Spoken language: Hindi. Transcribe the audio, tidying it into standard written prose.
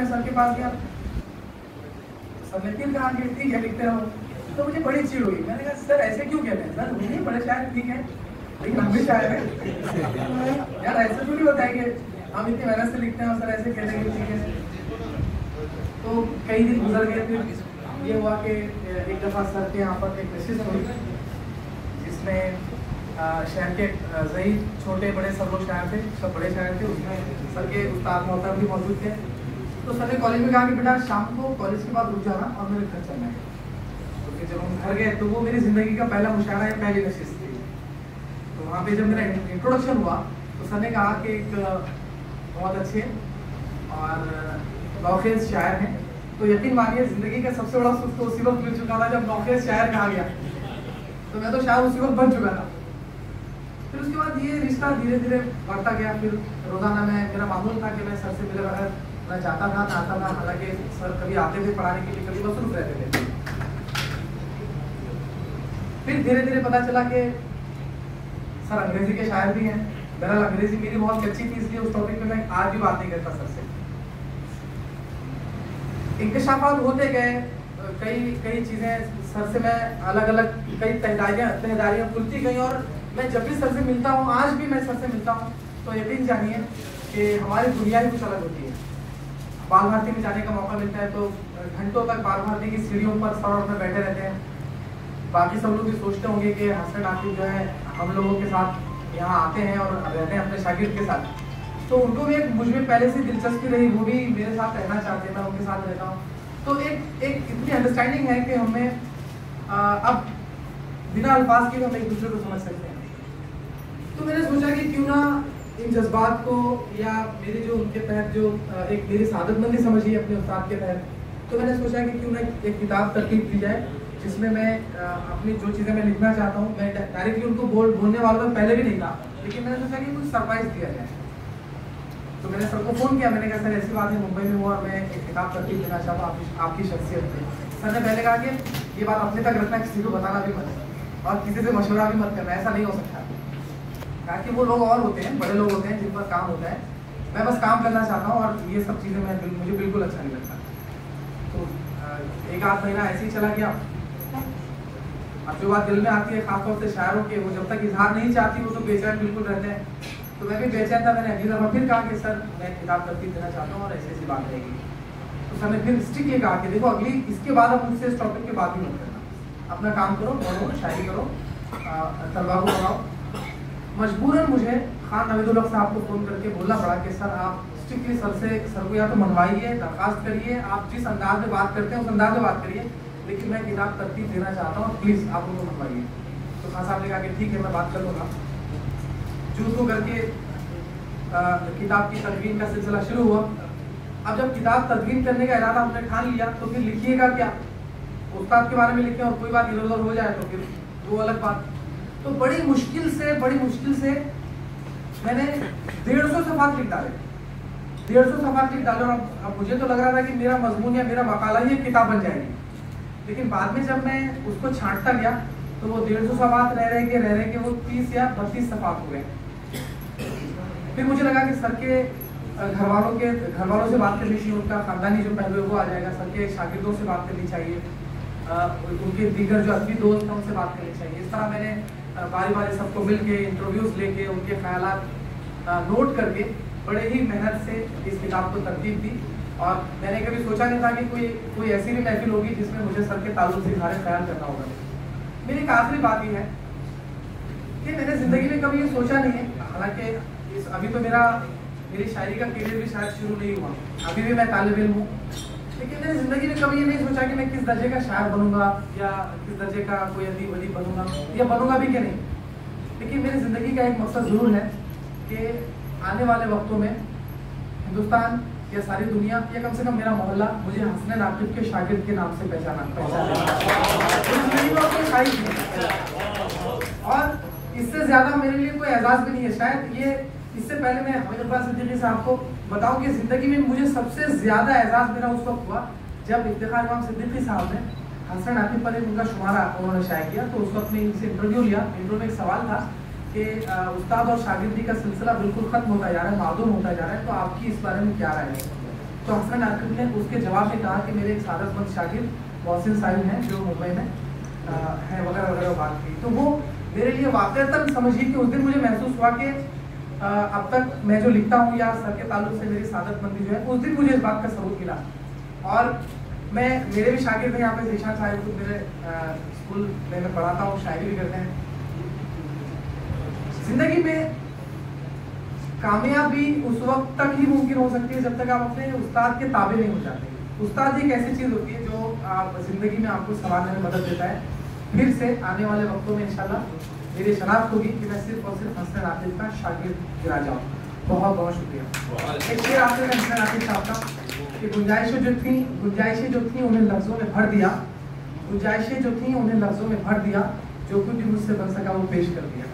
मैं सर के पास गया, सर ने फिर कहा कि ठीक है लिखते रहो। तो मुझे बड़ी चिढ़ हुई, मैंने कहा सर ऐसे क्यों कहते हैं, सर नहीं बड़े शायर ठीक है लेकिन हम भी शायर हैं यार, ऐसे थोड़ी होता है कि हम इतनी मेहनत से लिखते हैं और सर ऐसे कह देंगे ठीक है। तो कई दिन गुजर गए, फिर ये हुआ कि एक दफ़ा सर के यहाँ पर एक नशिस्त हुई जिसमें शहर के ज़ईद छोटे बड़े सब लोग शायर थे, सब बड़े शायर थे। उसमें सर के उस्ताद मोहतरम भी मौजूद थे। तो सर ने कॉलेज में कहा कि बेटा शाम को कॉलेज के बाद रुक जाना और मेरे घर चलना है। तो फिर जब हम घर गए तो वो मेरी ज़िंदगी का पहला मुशायरा है, पहली नशिस्त थी। तो वहाँ पे जब मेरा इंट्रोडक्शन हुआ तो सर ने कहा कि एक बहुत अच्छे और नौखेज़ शायर हैं। तो यकीन मानिए ज़िंदगी का सबसे बड़ा सुख तो उसी वक्त मिल चुका था जब नौखेज़ शायर कहा गया। तो मैं तो शायर उसी वक्त बन चुका था। फिर उसके बाद ये रिश्ता धीरे धीरे बढ़ता गया। फिर रोज़ाना मेरा मामूल था कि मैं सर से मिले बगैर मैं जाता था ना आता था, हालांकि सर कभी आते थे पढ़ाने के लिए, कभी मसरूफ रहते थे। फिर धीरे धीरे पता चला कि सर अंग्रेजी के शायर भी हैं। बहरहाल अंग्रेजी मेरी बहुत अच्छी थी, इसलिए उस टॉपिक में मैं आज भी बात नहीं करता सर से। इंकशाफात होते गए, कई चीज़ें सर से मैं अलग अलग कई तहदारियाँ खुलती गई। और मैं जब भी सर से मिलता हूँ, आज भी मैं सर से मिलता हूँ, तो यकीन जानिए कि हमारी दुनिया ही कुछ अलग होती है। बाल भारती में जाने का मौका मिलता है तो घंटों तक बाल भारती की सीढ़ियों पर सर और मैं बैठे रहते हैं। बाकी सब लोग भी सोचते होंगे कि हसन आकिब जो है हम लोगों के साथ यहाँ आते हैं और रहते हैं अपने शागिर्द के साथ। तो उनको भी एक मुझ में पहले से दिलचस्पी रही, वो भी मेरे साथ रहना चाहते हैं, मैं उनके साथ रहता हूँ। तो एक इतनी अंडरस्टैंडिंग है कि हमें अब बिना अल्फाज के भी हम एक दूसरे को समझ सकते हैं। तो मैंने सोचा कि क्यों ना इन जज्बात को या मेरी जो उनके तहत जो एक मेरी सादतमंदी समझिए अपने उस्ताद के तहत, तो मैंने सोचा कि क्यों ना एक किताब तरतीब दी जाए जिसमें मैं अपनी जो चीज़ें मैं लिखना चाहता हूँ, मैं डायरेक्टली उनको बोलने वाला तो पहले भी नहीं था, लेकिन मैंने सोचा कि कुछ सरप्राइज दिया जाए। तो मैंने सर को फ़ोन किया, मैंने कहा सर ऐसी बात है मुंबई में हुआ और मैं एक किताब तरतीब देना चाहता हूँ आपकी शख्सियत पे। सर ने पहले कहा कि ये बात अपने तक रखना, किसी को बताना भी मत और किसी से मशवरा भी मत करना, ऐसा नहीं हो सकता। कहा कि वो लोग और होते हैं, बड़े लोग होते हैं जिन पर काम होता है, मैं बस काम करना चाहता हूँ और ये सब चीज़ें मुझे बिल्कुल अच्छा नहीं लगता। तो एक आध महीना ऐसे ही चला गया। अब जो बात दिल में आती है खासतौर से शायरों के, वो जब तक इजहार नहीं चाहती वो तो बेचैन बिल्कुल रहते हैं। तो मैं भी बेचैन था। मैंने अगली दफ़ा फिर कहा कि सर मैं किताब तरतीब देना चाहता हूँ और ऐसी ऐसी बात रहेगी। तो सर ने फिर स्ट्रिक्टली कहा कि देखो अगली इसके बाद अब मुझसे इस टॉपिक के बात ही मत करना, अपना काम करो, पढ़ो, शायरी करो, तलबा को पढ़ाओ। मजबूरन मुझे खान नवीदुल हक साहब को फ़ोन करके बोलना पड़ा कि सर आप स्ट्रिक्टली सर को या तो मनवाइए, दरख्वास्त करिए, आप जिस अंदाज में बात करते हैं उस अंदाज में बात करिए, लेकिन मैं किताब तरतीब देना चाहता हूँ, प्लीज़ आप उनको मनवाइए। तो खान साहब ने कहा कि ठीक है मैं बात कर लूँगा। जूझ को करके किताब की तदवीन का सिलसिला शुरू हुआ। अब जब किताब तदवीन करने का इरादा हमने ठान लिया तो फिर लिखिएगा क्या, उस्ताद के बारे में लिखें और कोई बात इधर उधर हो जाए तो फिर वो अलग बात। तो बड़ी मुश्किल से मैंने 150 सफ़ात लिख डाले, 150 सफ़ात लिख डाले। और अब मुझे तो लग रहा था कि मेरा मजमून या मेरा मकाला ही एक किताब बन जाएगी। लेकिन बाद में जब मैं उसको छांटता गया तो वो 150 सफ़ात रह के वो 30 या 32 सफ़ात हो गए। फिर मुझे लगा कि सर के घर वालों से बात करनी चाहिए, उनका ख़ानदानी जो पहलू है वो आ जाएगा। सर के शागिर्दों से बात करनी चाहिए, उनके दीगर जो अदबी दोस्त हैं उनसे बात करनी चाहिए। इस तरह मैंने बारी सबको मिल के इंटरव्यूज़ लेके उनके ख्यालात नोट करके बड़े ही मेहनत से इस किताब को तरतीब दी। और मैंने कभी सोचा नहीं था कि कोई ऐसी भी महफिल होगी जिसमें मुझे सर के ताल्लुक से इज़हार ख्याल करना होगा। मेरी एक आखिरी बात ये है कि मैंने ज़िंदगी में कभी ये सोचा नहीं है, हालांकि अभी तो मेरी शायरी का करियर भी शायद शुरू नहीं हुआ, अभी भी मैं तालिब इल्म हूँ, लेकिन मैंने ज़िंदगी में कभी ये नहीं सोचा कि मैं किस दर्जे का शायर बनूंगा या किस दर्जे का कोई अदीब वदीब बनूंगा या बनूंगा भी कि नहीं। लेकिन मेरी ज़िंदगी का एक मकसद ज़रूर है कि आने वाले वक्तों में हिंदुस्तान या सारी दुनिया या कम से कम मेरा मोहल्ला मुझे हसन आकिब के शागिर्द के नाम से पहचाने। और इससे ज़्यादा मेरे लिए कोई एजाज़ भी नहीं है। शायद ये इससे पहले मैं हमीद अब्बास सिद्दीकी साहब को बताऊं कि ज़िंदगी में मुझे सबसे ज़्यादा एजाज़ मेरा उस वक्त हुआ जब इफ्तिखार इमाम सिद्दीकी साहब ने हसन आकिब पर उनका शुमारा उन्होंने शाया किया। तो उस वक्त में इनसे इंटरव्यू लिया। इंटरव्यू में एक सवाल था कि उस्ताद और शागिर्दी का सिलसिला बिल्कुल ख़त्म होता जा रहा है, मादूम होता जा रहा है, तो आपकी इस बारे में क्या राय है। तो हसन आकिब ने उसके जवाब में कहा कि मेरे एक सादतमंद शागिर्द मोहसिन साहिब हैं जो मुंबई में है वगैरह वगैरह बात की। तो वो मेरे लिए वाकईतन समझिए कि उस दिन मुझे महसूस हुआ कि अब तक मैं जो लिखता हूँ या सर के ताल्लुक से मेरी सादतमंदी जो है, उस दिन मुझे इस बात का सबूत मिला। और मेरे भी शागिर्द हैं यहाँ पे, ज़ीशान साहिब मेरे स्कूल में मैं पढ़ाता हूँ, शायरी भी करते हैं। जिंदगी में कामयाबी उस वक्त तक ही मुमकिन हो सकती है जब तक आप अपने उस्ताद के ताबे नहीं हो जाते। उस्ताद एक ऐसी चीज़ होती है जो आप जिंदगी में आपको संवारने में मदद देता है। फिर से आने वाले वक्तों में इंशाल्लाह मेरी शनाख्त होगी कि मैं सिर्फ और सिर्फ हसन आकिब का शागिर्द गिरा जाऊँ। बहुत बहुत शुक्रिया। एक शेर आपने हसन आकिब साहब का कि गुंजाइशें जो थी उन्हें लफ्ज़ों में भर दिया, गुंजाइशें जो थी उन्हें लफ्ज़ों में भर दिया, जो कुछ भी मुझसे बन सका वो पेश कर दिया।